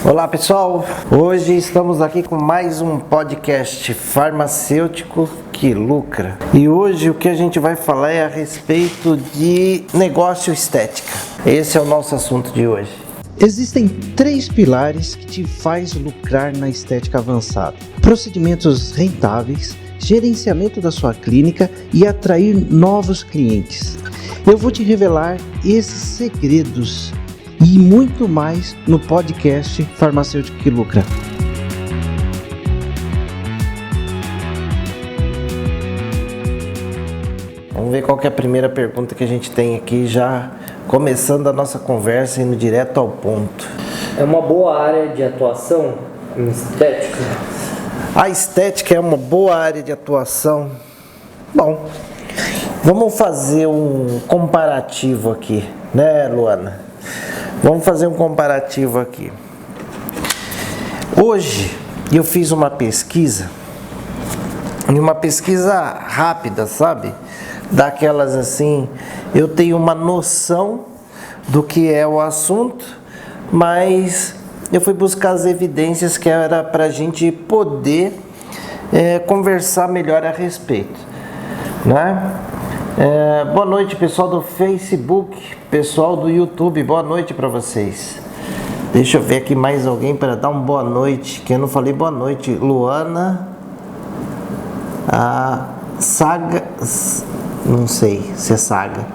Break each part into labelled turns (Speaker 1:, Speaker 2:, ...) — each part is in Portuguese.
Speaker 1: Olá pessoal, hoje estamos aqui com mais um podcast farmacêutico que lucra. E hoje o que a gente vai falar é a respeito de negócio estética. Esse é o nosso assunto de hoje.
Speaker 2: Existem 3 pilares que te faz lucrar na estética avançada: procedimentos rentáveis, gerenciamento da sua clínica e atrair novos clientes. Eu vou te revelar esses segredos e muito mais no podcast Farmacêutico que Lucra.
Speaker 1: Vamos ver qual que é a primeira pergunta que a gente tem aqui, já começando a nossa conversa, indo direto ao ponto.
Speaker 3: É uma boa área de atuação em estética?
Speaker 1: A estética é uma boa área de atuação? Bom, vamos fazer um comparativo aqui, né, Luana? Vamos fazer um comparativo aqui. Hoje eu fiz uma pesquisa, rápida, sabe? Daquelas assim, eu tenho uma noção do que é o assunto, mas eu fui buscar as evidências que era para a gente poder conversar melhor a respeito, né? Boa noite, pessoal do Facebook, pessoal do YouTube, boa noite para vocês. Deixa eu ver aqui mais alguém para dar uma boa noite, que eu não falei boa noite. Luana, a Saga, não sei se é Saga,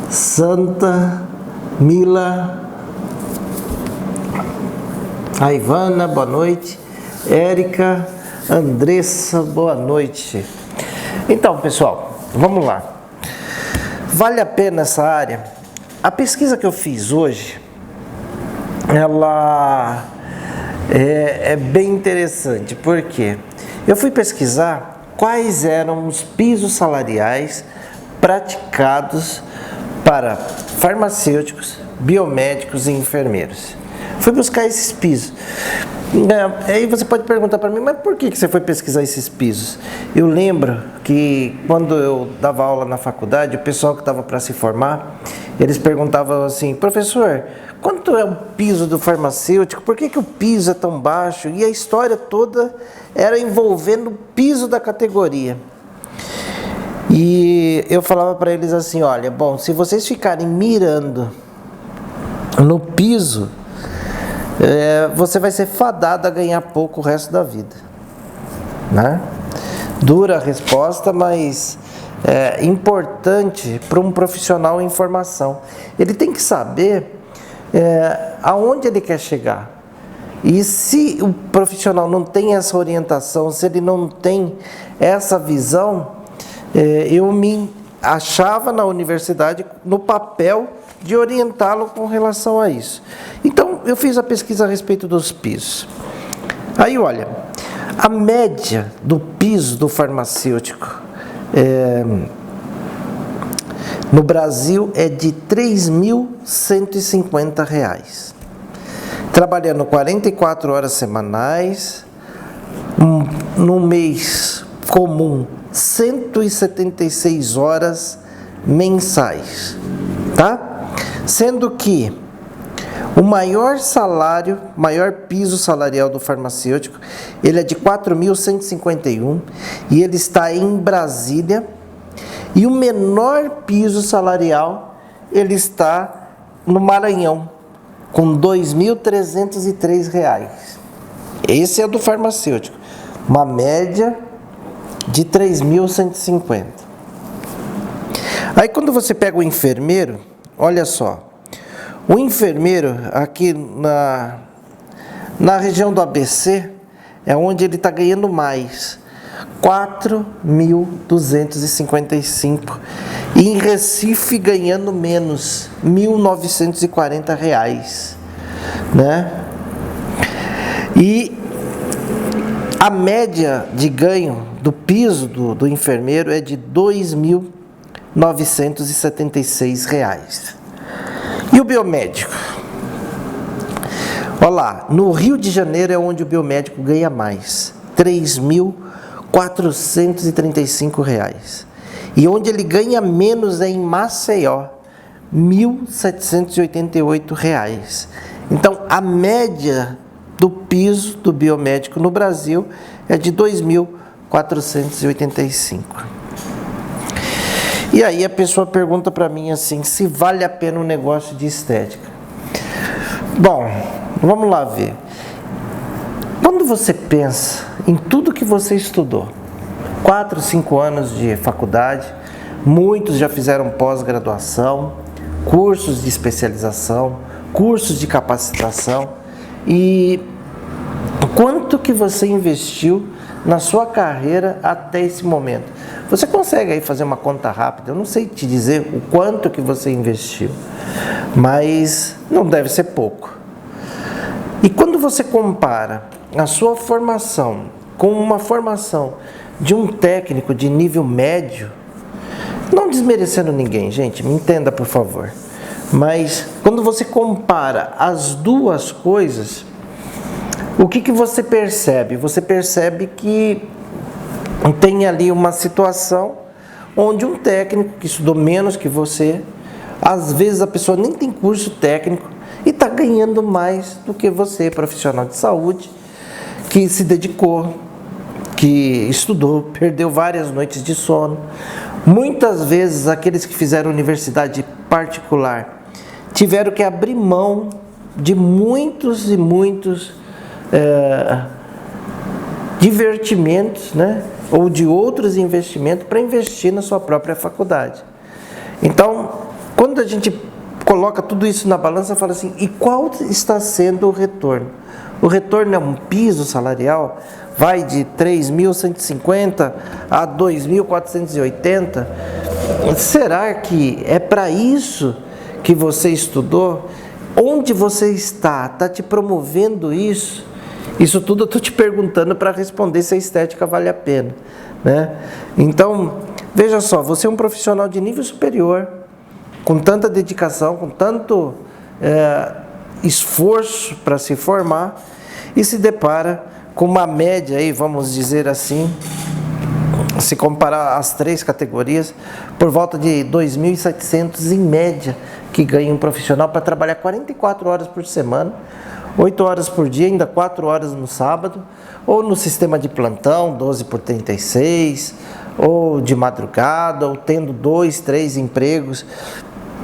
Speaker 1: Santa, Mila, a Ivana, boa noite, Érica, Andressa, boa noite. Então, pessoal, vamos lá. Vale a pena essa área? A pesquisa que eu fiz hoje, ela é bem interessante, porque eu fui pesquisar quais eram os pisos salariais praticados para farmacêuticos, biomédicos e enfermeiros. Fui buscar esses pisos. Aí você pode perguntar para mim, mas por que você foi pesquisar esses pisos? Eu lembro que quando eu dava aula na faculdade, o pessoal que estava para se formar, eles perguntavam assim: professor, quanto é o piso do farmacêutico? Por que o piso é tão baixo? E a história toda era envolvendo o piso da categoria. E eu falava para eles assim: olha, bom, se vocês ficarem mirando no piso, você vai ser fadado a ganhar pouco o resto da vida, né? Dura a resposta, mas é importante para um profissional em formação. Ele tem que saber aonde ele quer chegar. E se o profissional não tem essa orientação, se ele não tem essa visão, eu me achava na universidade no papel de orientá-lo com relação a isso. Então, eu fiz a pesquisa a respeito dos pisos. Aí, olha, a média do piso do farmacêutico no Brasil é de R$ 3.150. Trabalhando 44 horas semanais, no mês comum, 176 horas mensais, tá? Sendo que o maior piso salarial do farmacêutico, ele é de 4.151 e ele está em Brasília. E o menor piso salarial, ele está no Maranhão, com R$ 2.303. Esse é do farmacêutico, uma média de 3.150. Aí quando você pega o enfermeiro, olha só, o enfermeiro aqui na região do ABC é onde ele está ganhando mais, R$ 4.255, e em Recife ganhando menos, R$ 1.940, né? E a média de ganho do piso do enfermeiro é de R$ 2.976. E o biomédico? Olha lá, no Rio de Janeiro é onde o biomédico ganha mais, R$ 3.435. E onde ele ganha menos é em Maceió, R$ 1.788. Então, a média do piso do biomédico no Brasil é de 2.485. E aí a pessoa pergunta para mim assim, se vale a pena um negócio de estética. Bom, vamos lá ver. Quando você pensa em tudo que você estudou, 4, 5 anos de faculdade, muitos já fizeram pós-graduação, cursos de especialização, cursos de capacitação, e quanto que você investiu na sua carreira até esse momento? Você consegue aí fazer uma conta rápida? Eu não sei te dizer o quanto que você investiu, mas não deve ser pouco. E quando você compara a sua formação com uma formação de um técnico de nível médio, não desmerecendo ninguém, gente, me entenda por favor, mas quando você compara as duas coisas, o que você percebe? Você percebe que tem ali uma situação onde um técnico que estudou menos que você, às vezes a pessoa nem tem curso técnico e está ganhando mais do que você, profissional de saúde, que se dedicou, que estudou, perdeu várias noites de sono. Muitas vezes aqueles que fizeram universidade particular tiveram que abrir mão de muitos e muitos divertimentos, né? Ou de outros investimentos para investir na sua própria faculdade. Então, quando a gente coloca tudo isso na balança, fala assim, e qual está sendo o retorno? O retorno é um piso salarial, vai de 3.150 a 2.480. Será que é para isso que você estudou? Onde você está? Está te promovendo isso? Isso tudo eu estou te perguntando para responder se a estética vale a pena, né? Então, veja só, você é um profissional de nível superior, com tanta dedicação, com tanto esforço para se formar, e se depara com uma média aí, vamos dizer assim, se comparar as três categorias, por volta de 2.700 em média que ganha um profissional para trabalhar 44 horas por semana, 8 horas por dia, ainda 4 horas no sábado, ou no sistema de plantão, 12 por 36, ou de madrugada, ou tendo 2, 3 empregos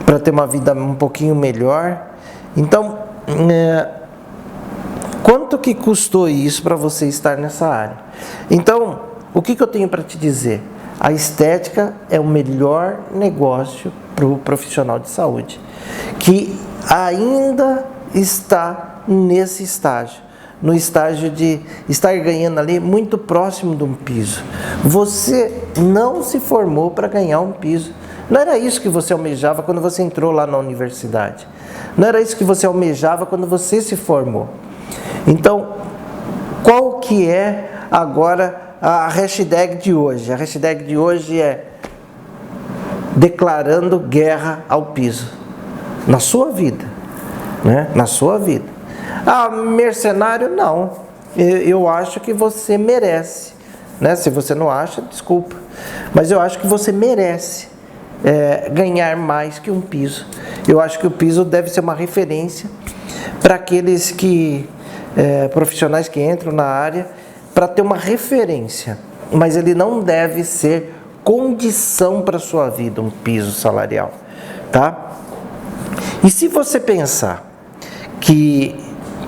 Speaker 1: para ter uma vida um pouquinho melhor. Então, quanto que custou isso para você estar nessa área? Então, o que eu tenho para te dizer? A estética é o melhor negócio para o profissional de saúde, que ainda está nesse estágio, no estágio de estar ganhando ali muito próximo de um piso. Você não se formou para ganhar um piso. Não era isso que você almejava quando você entrou lá na universidade. Não era isso que você almejava quando você se formou. Então, qual que é agora a hashtag de hoje? A hashtag de hoje é declarando guerra ao piso. Na sua vida, né? Na sua vida. Ah, mercenário, não. Eu acho que você merece, né? Se você não acha, desculpa. Mas eu acho que você merece ganhar mais que um piso. Eu acho que o piso deve ser uma referência para aqueles profissionais que entram na área, para ter uma referência. Mas ele não deve ser condição para a sua vida, um piso salarial, tá? E se você pensar que,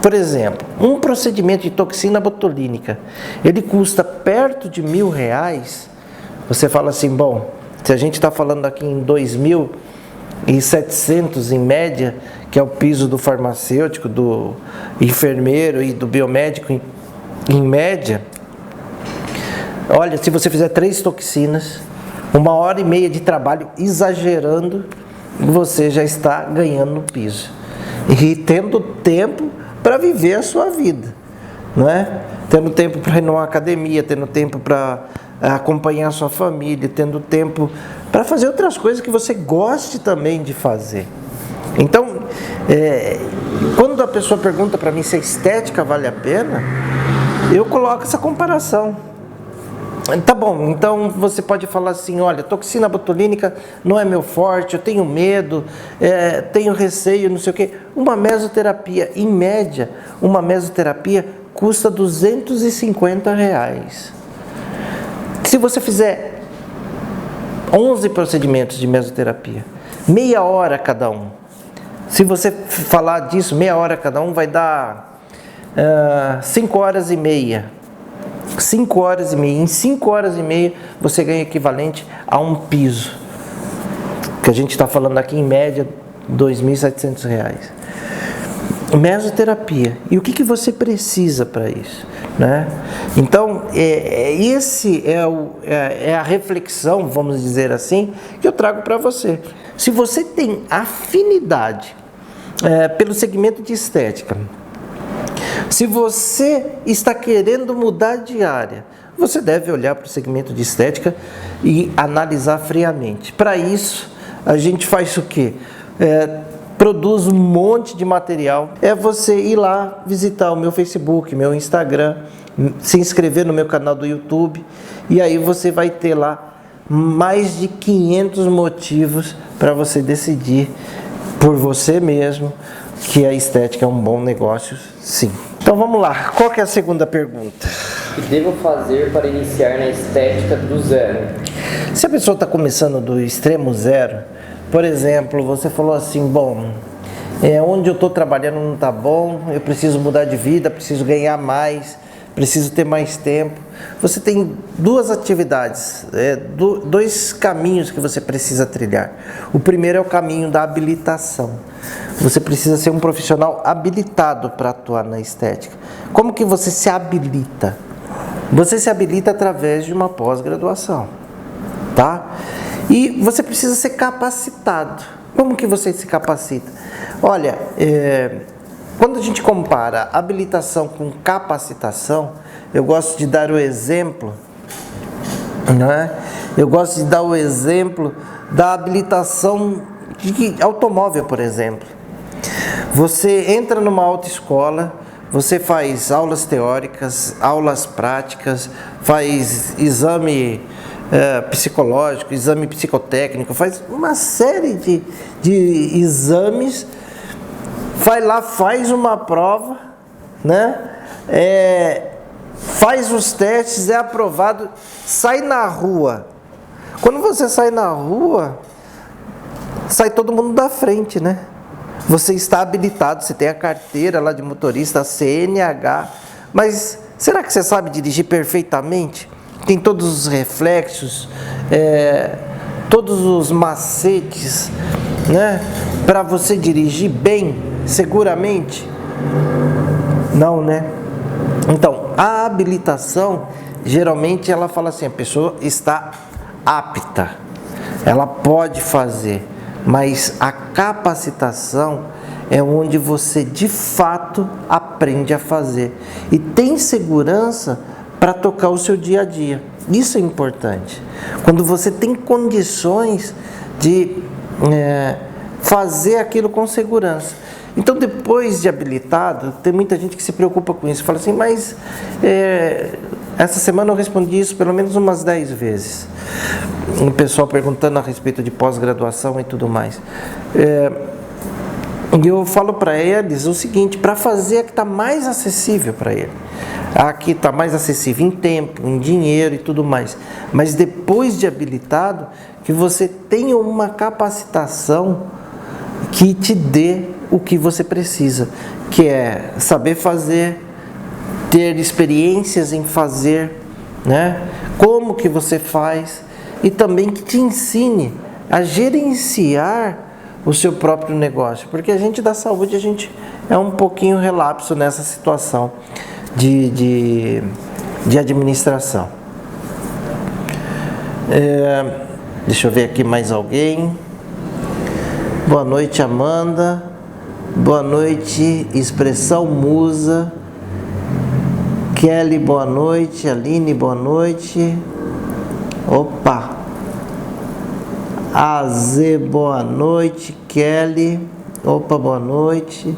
Speaker 1: por exemplo, um procedimento de toxina botulínica, ele custa perto de R$1.000, você fala assim, bom, se a gente está falando aqui em 2.700 em média, que é o piso do farmacêutico, do enfermeiro e do biomédico em média, olha, se você fizer 3 toxinas, 1h30 de trabalho, exagerando, você já está ganhando no piso. E tendo tempo para viver a sua vida, não é? Tendo tempo para ir numa academia, tendo tempo para acompanhar a sua família, tendo tempo para fazer outras coisas que você goste também de fazer. Então, quando a pessoa pergunta para mim se a estética vale a pena, eu coloco essa comparação. Tá bom, então você pode falar assim, olha, toxina botulínica não é meu forte, eu tenho medo, tenho receio, não sei o quê. Uma mesoterapia, em média, uma mesoterapia custa R$250. Se você fizer 11 procedimentos de mesoterapia, meia hora cada um. Se você falar disso, meia hora cada um, vai dar 5 horas e meia. 5 horas e meia. Em 5 horas e meia você ganha equivalente a um piso. Que a gente está falando aqui em média R$2.700. Mesoterapia. E o que você precisa para isso? Né? Então, esse é a reflexão, vamos dizer assim, que eu trago para você. Se você tem afinidade pelo segmento de estética, se você está querendo mudar de área, você deve olhar para o segmento de estética e analisar friamente. Para isso, a gente faz o quê? Produz um monte de material. É você ir lá visitar o meu Facebook, meu Instagram, se inscrever no meu canal do YouTube, e aí você vai ter lá mais de 500 motivos para você decidir por você mesmo que a estética é um bom negócio, sim. Então vamos lá, qual que é a segunda pergunta?
Speaker 3: O que devo fazer para iniciar na estética do zero?
Speaker 1: Se a pessoa está começando do extremo zero, por exemplo, você falou assim, bom, onde eu estou trabalhando não está bom, eu preciso mudar de vida, preciso ganhar mais, preciso ter mais tempo. Você tem duas atividades, dois caminhos que você precisa trilhar. O primeiro é o caminho da habilitação. Você precisa ser um profissional habilitado para atuar na estética. Como que você se habilita? Você se habilita através de uma pós-graduação, tá? E você precisa ser capacitado. Como que você se capacita? Olha, quando a gente compara habilitação com capacitação, eu gosto de dar o exemplo, né? Eu gosto de dar o exemplo da habilitação de automóvel, por exemplo. Você entra numa autoescola, você faz aulas teóricas, aulas práticas, faz exame psicológico, exame psicotécnico, faz uma série de exames, vai lá, faz uma prova, né? Faz os testes, é aprovado, sai na rua. Quando você sai na rua, sai todo mundo da frente, né? Você está habilitado, você tem a carteira lá de motorista, a CNH, mas será que você sabe dirigir perfeitamente? Tem todos os reflexos, todos os macetes, né? Para você dirigir bem, seguramente? Não, né? Então, a habilitação, geralmente ela fala assim, a pessoa está apta, ela pode fazer, mas a capacitação é onde você de fato aprende a fazer e tem segurança para tocar o seu dia a dia. Isso é importante. Quando você tem condições de fazer aquilo com segurança. Então, depois de habilitado, tem muita gente que se preocupa com isso. Fala assim, mas essa semana eu respondi isso pelo menos umas 10 vezes. Um pessoal perguntando a respeito de pós-graduação e tudo mais. E eu falo para eles o seguinte, para fazer a que está mais acessível para ele. A que está mais acessível em tempo, em dinheiro e tudo mais. Mas depois de habilitado, que você tenha uma capacitação que te dê o que você precisa, que é saber fazer, ter experiências em fazer, né? Como que você faz e também que te ensine a gerenciar o seu próprio negócio, porque a gente da saúde, a gente é um pouquinho relapso nessa situação de administração. Deixa eu ver aqui mais alguém. Boa noite, Amanda. Boa noite, Expressão Musa. Kelly, boa noite. Aline, boa noite. Opa! AZ, boa noite. Kelly, opa, boa noite.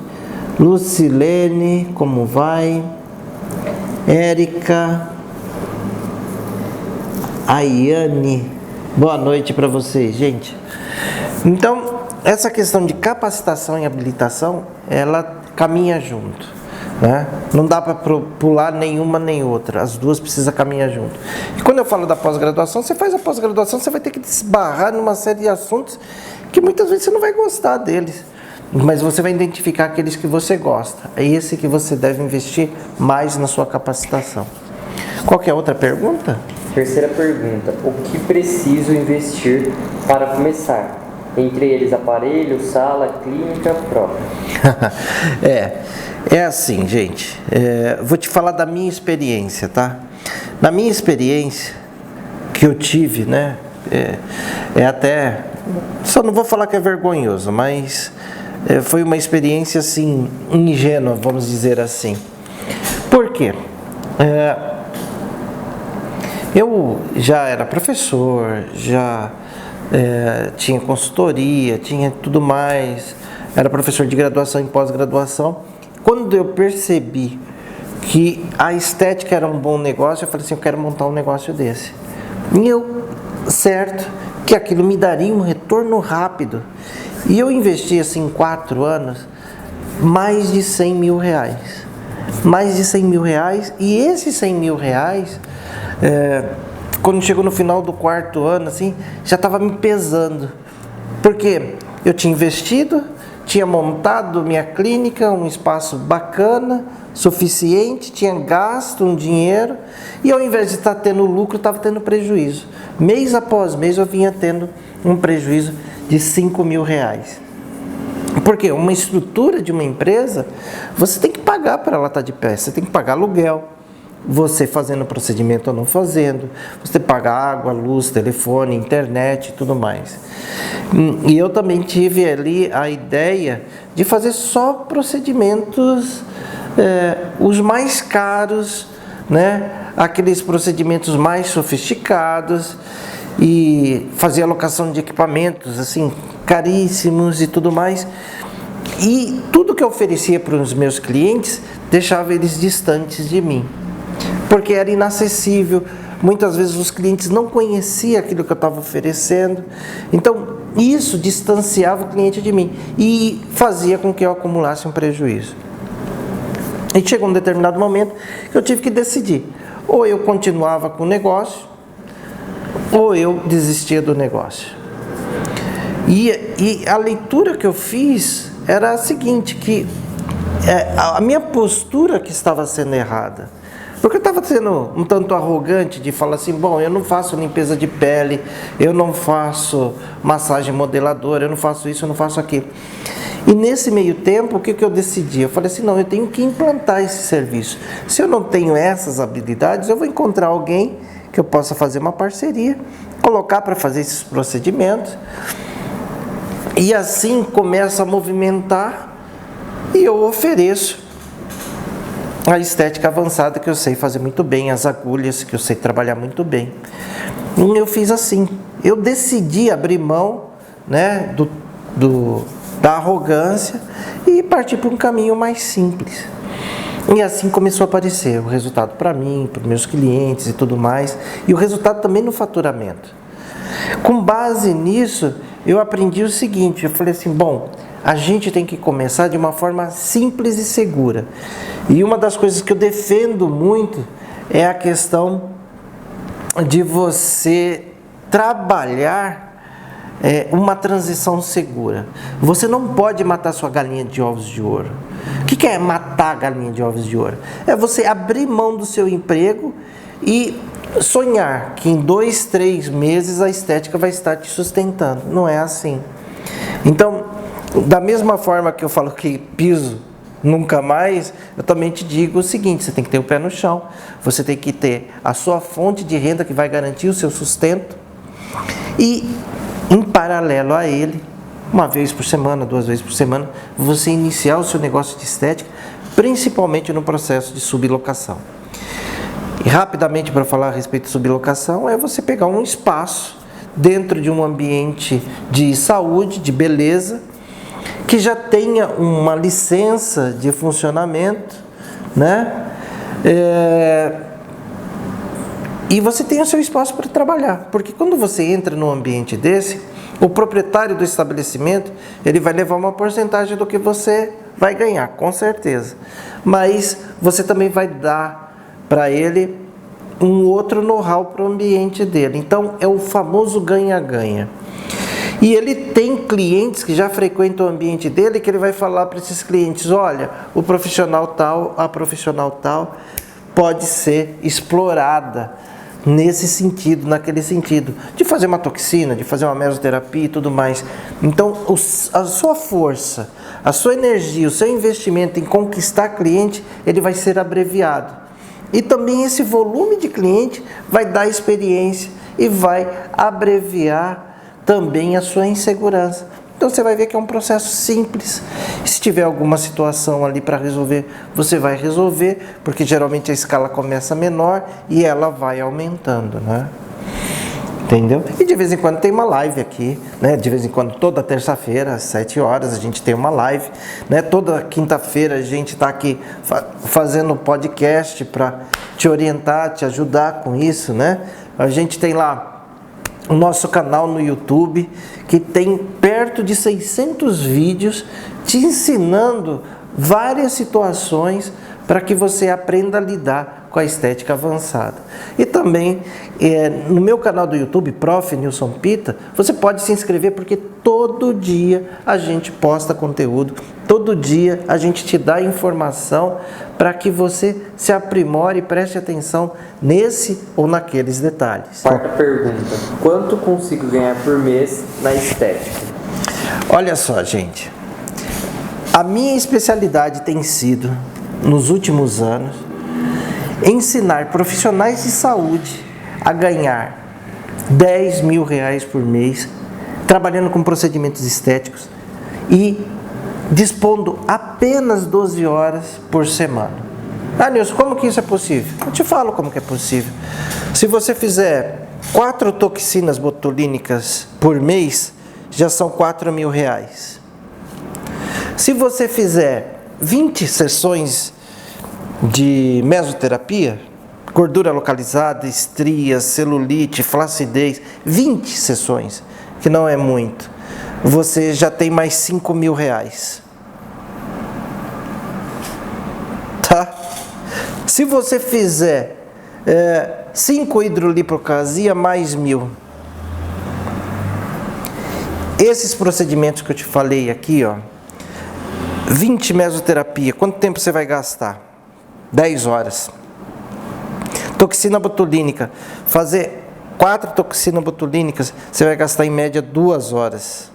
Speaker 1: Lucilene, como vai? Érica. Ayane, boa noite para vocês, gente. Então, essa questão de capacitação e habilitação, ela caminha junto, né? Não dá para pular nenhuma nem outra, as duas precisam caminhar junto. E quando eu falo da pós-graduação, você faz a pós-graduação, você vai ter que desbarrar numa série de assuntos que muitas vezes você não vai gostar deles, mas você vai identificar aqueles que você gosta. É esse que você deve investir mais na sua capacitação. Qual que é a outra pergunta?
Speaker 3: Terceira pergunta: o que preciso investir para começar? Entre eles, aparelho, sala, clínica própria.
Speaker 1: É assim, gente. Vou te falar da minha experiência, tá? Na minha experiência que eu tive, né? Até... Só não vou falar que é vergonhoso, mas foi uma experiência, assim, ingênua, vamos dizer assim. Por quê? Eu já era professor, já tinha consultoria, tinha tudo mais, era professor de graduação e pós-graduação. Quando eu percebi que a estética era um bom negócio, eu falei assim, eu quero montar um negócio desse. E eu, certo, que aquilo me daria um retorno rápido. E eu investi assim em 4 anos, mais de 100 mil reais. Mais de 100 mil reais, e esses 100 mil reais... quando chegou no final do 4º ano, assim, já estava me pesando, porque eu tinha investido, tinha montado minha clínica, um espaço bacana, suficiente, tinha gasto um dinheiro, e ao invés de estar tendo lucro, estava tendo prejuízo. Mês após mês eu vinha tendo um prejuízo de 5 mil reais. Porque uma estrutura de uma empresa, você tem que pagar para ela estar de pé, você tem que pagar aluguel, você fazendo procedimento ou não fazendo, você paga água, luz, telefone, internet e tudo mais. E eu também tive ali a ideia de fazer só procedimentos, os mais caros, né? Aqueles procedimentos mais sofisticados, e fazer alocação de equipamentos assim caríssimos e tudo mais. E tudo que eu oferecia para os meus clientes deixava eles distantes de mim, porque era inacessível. Muitas vezes os clientes não conheciam aquilo que eu estava oferecendo, então isso distanciava o cliente de mim e fazia com que eu acumulasse um prejuízo. E chegou um determinado momento que eu tive que decidir, ou eu continuava com o negócio, ou eu desistia do negócio. E a leitura que eu fiz era a seguinte, que a minha postura que estava sendo errada. Porque eu estava sendo um tanto arrogante de falar assim, bom, eu não faço limpeza de pele, eu não faço massagem modeladora, eu não faço isso, eu não faço aquilo. E nesse meio tempo, o que eu decidi? Eu falei assim, não, eu tenho que implantar esse serviço. Se eu não tenho essas habilidades, eu vou encontrar alguém que eu possa fazer uma parceria, colocar para fazer esses procedimentos, e assim começa a movimentar, e eu ofereço a estética avançada que eu sei fazer muito bem, as agulhas que eu sei trabalhar muito bem. E eu fiz assim, eu decidi abrir mão, né, da arrogância e partir para um caminho mais simples. E assim começou a aparecer o resultado para mim, para os meus clientes e tudo mais, e o resultado também no faturamento. Com base nisso, eu aprendi o seguinte, eu falei assim, bom, a gente tem que começar de uma forma simples e segura. E uma das coisas que eu defendo muito é a questão de você trabalhar uma transição segura. Você não pode matar sua galinha de ovos de ouro. O que é matar a galinha de ovos de ouro? É você abrir mão do seu emprego e sonhar que em 2, 3 meses a estética vai estar te sustentando. Não é assim. Então, da mesma forma que eu falo que piso nunca mais, eu também te digo o seguinte, você tem que ter o pé no chão, você tem que ter a sua fonte de renda que vai garantir o seu sustento, e em paralelo a ele, 1 vez por semana, 2 vezes por semana, você iniciar o seu negócio de estética, principalmente no processo de sublocação. E rapidamente, para falar a respeito de sublocação, é você pegar um espaço dentro de um ambiente de saúde, de beleza, que já tenha uma licença de funcionamento, né? E você tem o seu espaço para trabalhar, porque quando você entra num ambiente desse, o proprietário do estabelecimento, ele vai levar uma porcentagem do que você vai ganhar, com certeza. Mas você também vai dar para ele um outro know-how para o ambiente dele. Então, é o famoso ganha-ganha. E ele tem clientes que já frequentam o ambiente dele, que ele vai falar para esses clientes, olha, o profissional tal, a profissional tal, pode ser explorada nesse sentido, naquele sentido, de fazer uma toxina, de fazer uma mesoterapia e tudo mais. Então, a sua força, a sua energia, o seu investimento em conquistar cliente, ele vai ser abreviado. E também esse volume de cliente vai dar experiência e vai abreviar também a sua insegurança. Então você vai ver que é um processo simples. Se tiver alguma situação ali para resolver, você vai resolver, porque geralmente a escala começa menor e ela vai aumentando, né? Entendeu? E de vez em quando tem uma live aqui, né? De vez em quando, toda terça-feira, às 7 horas, a gente tem uma live, né? Toda quinta-feira a gente está aqui fazendo podcast para te orientar, te ajudar com isso, né? A gente tem lá o nosso canal no YouTube, que tem perto de 600 vídeos te ensinando várias situações para que você aprenda a lidar com a estética avançada. E também no meu canal do YouTube, Prof. Nilson Pita, você pode se inscrever porque todo dia a gente posta conteúdo, todo dia a gente te dá informação para que você se aprimore e preste atenção nesse ou naqueles detalhes.
Speaker 3: Quarta pergunta: quanto consigo ganhar por mês na estética?
Speaker 1: Olha só, gente, a minha especialidade tem sido, nos últimos anos, ensinar profissionais de saúde a ganhar 10 mil reais por mês, trabalhando com procedimentos estéticos e dispondo apenas 12 horas por semana. Ah, Nilson, como que isso é possível? Eu te falo como que é possível. Se você fizer 4 toxinas botulínicas por mês, já são 4 mil reais. Se você fizer 20 sessões de mesoterapia, gordura localizada, estrias, celulite, flacidez, 20 sessões, que não é muito, você já tem mais 5 mil reais. Tá? Se você fizer 5 hidrolipoplasia, mais 1.000. Esses procedimentos que eu te falei aqui, ó, 20 mesoterapia, quanto tempo você vai gastar? 10 horas. Toxina botulínica, fazer 4 toxinas botulínicas, você vai gastar em média 2 horas.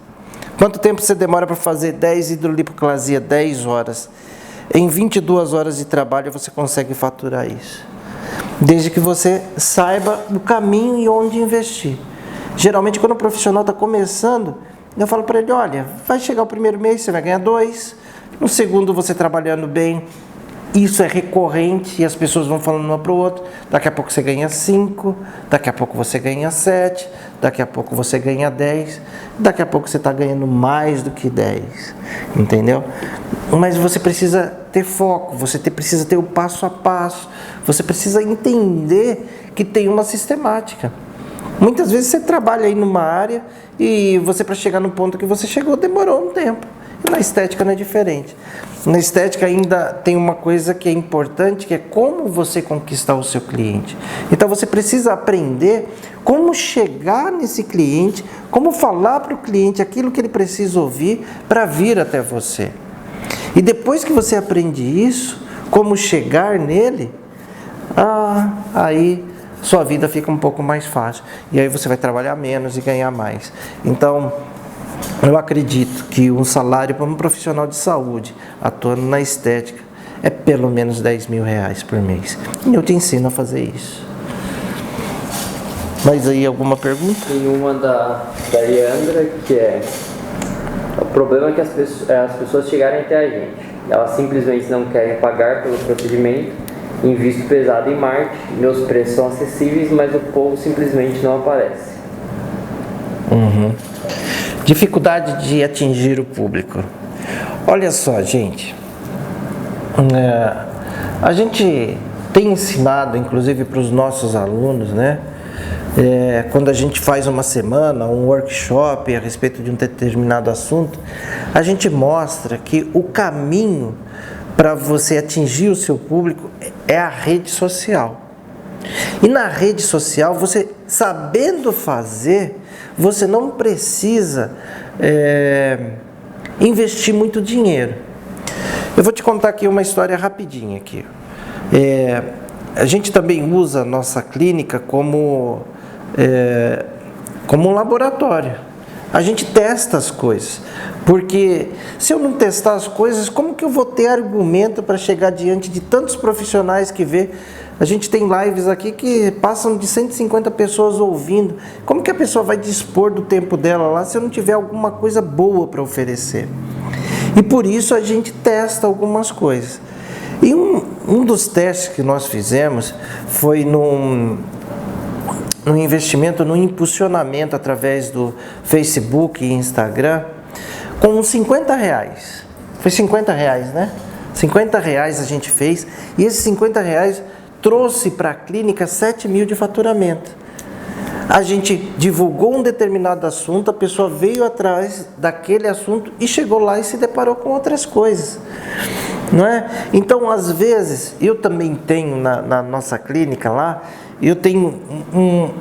Speaker 1: Quanto tempo você demora para fazer 10 hidrolipoplasia? 10 horas. Em 22 horas de trabalho você consegue faturar isso. Desde que você saiba o caminho e onde investir. Geralmente quando o profissional está começando, eu falo para ele, olha, vai chegar o primeiro mês, você vai ganhar 2. No segundo, você trabalhando bem, isso é recorrente e as pessoas vão falando uma para o outro. Daqui a pouco você ganha 5, daqui a pouco você ganha 7, daqui a pouco você ganha 10, daqui a pouco você está ganhando mais do que 10, entendeu? Mas você precisa ter foco, você precisa ter o passo a passo, você precisa entender que tem uma sistemática. Muitas vezes você trabalha aí numa área e você, para chegar no ponto que você chegou, demorou um tempo. E na estética não é diferente. Na estética ainda tem uma coisa que é importante, que é como você conquistar o seu cliente. Então você precisa aprender como chegar nesse cliente, como falar para o cliente aquilo que ele precisa ouvir para vir até você. E depois que você aprende isso, como chegar nele, aí sua vida fica um pouco mais fácil. E aí você vai trabalhar menos e ganhar mais. Então, eu acredito que um salário para um profissional de saúde atuando na estética é pelo menos 10 mil reais por mês. E eu te ensino a fazer isso. Mais aí alguma pergunta?
Speaker 3: Tem uma da Leandra, que é: o problema é que as pessoas chegarem até a gente, elas simplesmente não querem pagar pelo procedimento, invisto pesado em marketing, meus preços são acessíveis, mas o povo simplesmente não aparece.
Speaker 1: Dificuldade de atingir o público. Olha só, gente, a gente tem ensinado, inclusive para os nossos alunos, né? Quando a gente faz uma semana, um workshop a respeito de um determinado assunto, a gente mostra que o caminho para você atingir o seu público é a rede social. E na rede social, você sabendo fazer, você não precisa investir muito dinheiro. Eu vou te contar aqui uma história rapidinha aqui. A gente também usa a nossa clínica como um laboratório. A gente testa as coisas, porque se eu não testar as coisas, como que eu vou ter argumento para chegar diante de tantos profissionais que vê? A gente tem lives aqui que passam de 150 pessoas ouvindo. Como que a pessoa vai dispor do tempo dela lá se eu não tiver alguma coisa boa para oferecer? E por isso a gente testa algumas coisas. E um dos testes que nós fizemos foi no investimento, no impulsionamento através do Facebook e Instagram, com uns 50 reais. Foi 50 reais, né? 50 reais a gente fez, e esses 50 reais trouxe para a clínica 7 mil de faturamento. A gente divulgou um determinado assunto, a pessoa veio atrás daquele assunto e chegou lá e se deparou com outras coisas. Não é? Então, às vezes, eu também tenho na nossa clínica lá, eu tenho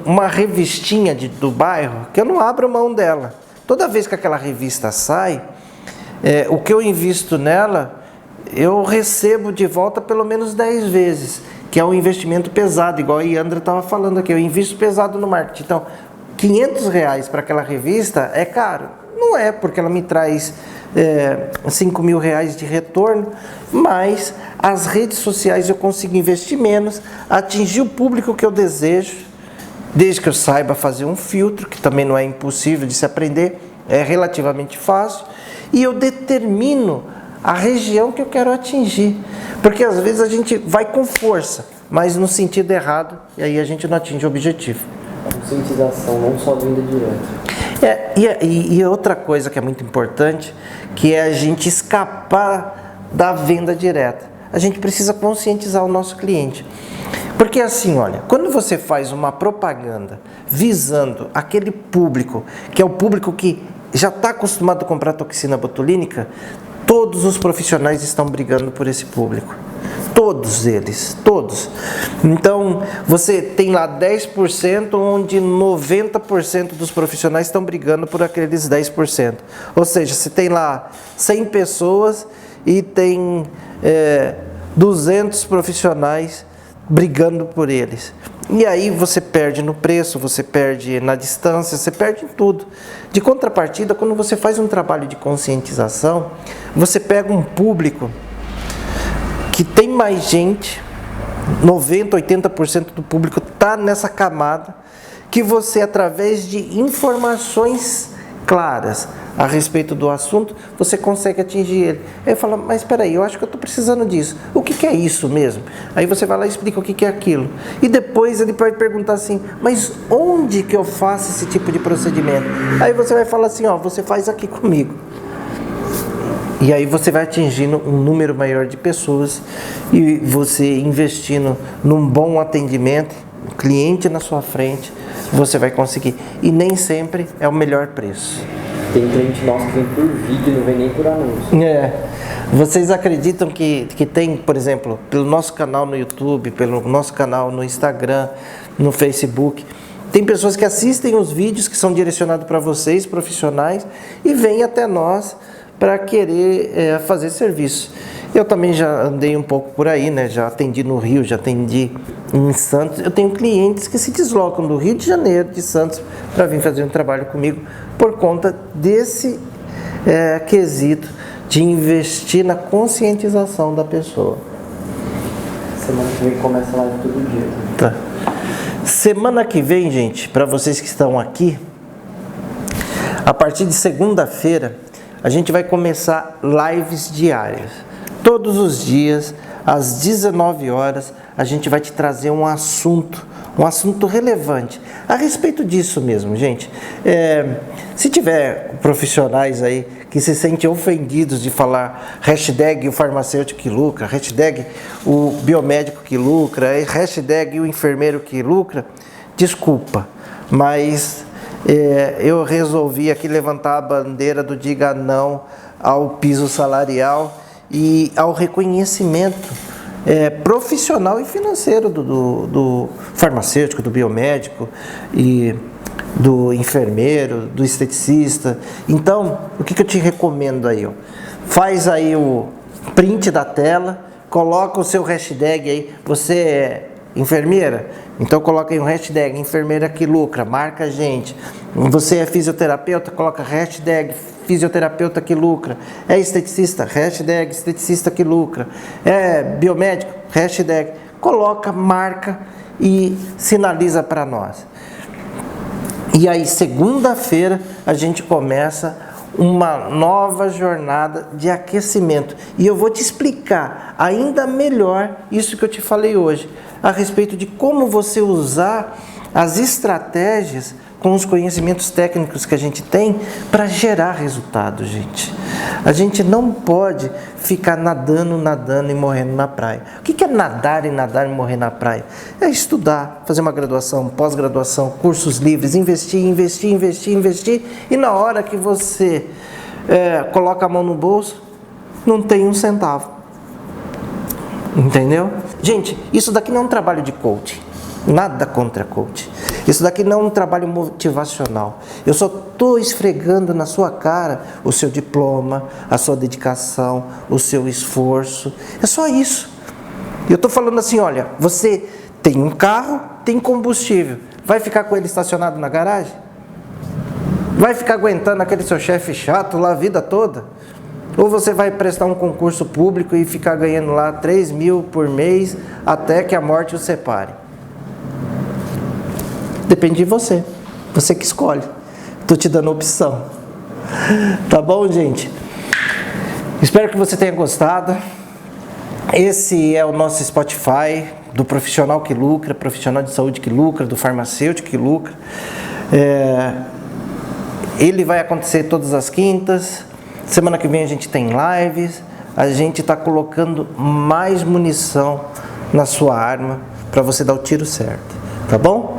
Speaker 1: uma revistinha do bairro que eu não abro mão dela. Toda vez que aquela revista sai, o que eu invisto nela, eu recebo de volta pelo menos 10 vezes, que é um investimento pesado, igual a Yandra estava falando aqui, eu invisto pesado no marketing. Então, 500 reais para aquela revista é caro. Não é, porque ela me traz 5 mil reais de retorno, mas as redes sociais eu consigo investir menos, atingir o público que eu desejo, desde que eu saiba fazer um filtro, que também não é impossível de se aprender, é relativamente fácil, e eu determino a região que eu quero atingir, porque às vezes a gente vai com força, mas no sentido errado, e aí a gente não atinge o objetivo.
Speaker 3: Conscientização, não só venda direta.
Speaker 1: E outra coisa que é muito importante, que é a gente escapar da venda direta. A gente precisa conscientizar o nosso cliente. Porque assim, olha, quando você faz uma propaganda visando aquele público, que é o público que já está acostumado a comprar toxina botulínica, todos os profissionais estão brigando por esse público. Todos eles, todos. Então, você tem lá 10%, onde 90% dos profissionais estão brigando por aqueles 10%. Ou seja, você tem lá 100 pessoas e tem 200 profissionais brigando por eles. E aí você perde no preço, você perde na distância, você perde em tudo. De contrapartida, quando você faz um trabalho de conscientização, você pega um público que tem mais gente, 90%, 80% do público está nessa camada, que você, através de informações claras a respeito do assunto, você consegue atingir ele. Aí fala, mas espera aí, eu acho que eu estou precisando disso. O que é isso mesmo? Aí você vai lá e explica o que é aquilo. E depois ele pode perguntar assim, mas onde que eu faço esse tipo de procedimento? Aí você vai falar assim, ó, você faz aqui comigo. E aí você vai atingindo um número maior de pessoas e você investindo num bom atendimento, o cliente na sua frente, você vai conseguir. E nem sempre é o melhor preço.
Speaker 3: Tem cliente nosso que vem por vídeo, não vem nem por anúncio.
Speaker 1: Vocês acreditam que tem, por exemplo, pelo nosso canal no YouTube, pelo nosso canal no Instagram, no Facebook, tem pessoas que assistem os vídeos que são direcionados para vocês, profissionais, e vêm até nós para querer fazer serviço. Eu também já andei um pouco por aí, né? Já atendi no Rio, já atendi em Santos. Eu tenho clientes que se deslocam do Rio de Janeiro, de Santos, para vir fazer um trabalho comigo por conta desse quesito de investir na conscientização da pessoa.
Speaker 3: Semana que vem começa a live todo dia.
Speaker 1: Tá. Semana que vem, gente, para vocês que estão aqui, a partir de segunda-feira, a gente vai começar lives diárias. Todos os dias, às 19 horas, a gente vai te trazer um assunto um assunto relevante. A respeito disso mesmo, gente, se tiver profissionais aí que se sentem ofendidos de falar hashtag o farmacêutico que lucra, hashtag o biomédico que lucra, hashtag o enfermeiro que lucra, desculpa, mas eu resolvi aqui levantar a bandeira do diga não ao piso salarial e ao reconhecimento profissional e financeiro do farmacêutico, do biomédico e do enfermeiro, do esteticista. Então, o que eu te recomendo aí? Faz aí o print da tela, coloca o seu hashtag aí, você é enfermeira? Então coloca aí um hashtag enfermeira que lucra, marca a gente. Você é fisioterapeuta? Coloca hashtag fisioterapeuta que lucra. É esteticista? Hashtag esteticista que lucra. É biomédico? Hashtag. Coloca, marca e sinaliza para nós. E aí, segunda-feira, a gente começa uma nova jornada de aquecimento. E eu vou te explicar ainda melhor isso que eu te falei hoje, a respeito de como você usar as estratégias com os conhecimentos técnicos que a gente tem para gerar resultado, gente. A gente não pode ficar nadando e morrendo na praia. O que é nadar e morrer na praia? É estudar, fazer uma graduação, pós-graduação, cursos livres, investir, e na hora que você coloca a mão no bolso, não tem um centavo. Entendeu? Gente, isso daqui não é um trabalho de coaching. Nada contra coach. Isso daqui não é um trabalho motivacional. Eu só estou esfregando na sua cara o seu diploma, a sua dedicação, o seu esforço. É só isso. Eu estou falando assim, olha, você tem um carro, tem combustível. Vai ficar com ele estacionado na garagem? Vai ficar aguentando aquele seu chefe chato lá a vida toda? Ou você vai prestar um concurso público e ficar ganhando lá 3 mil por mês até que a morte o separe? Depende de você. Você que escolhe. Estou te dando opção. Tá bom, gente? Espero que você tenha gostado. Esse é o nosso Spotify do profissional que lucra, profissional de saúde que lucra, do farmacêutico que lucra. Ele vai acontecer todas as quintas. Semana que vem a gente tem lives. A gente está colocando mais munição na sua arma para você dar o tiro certo. Tá bom?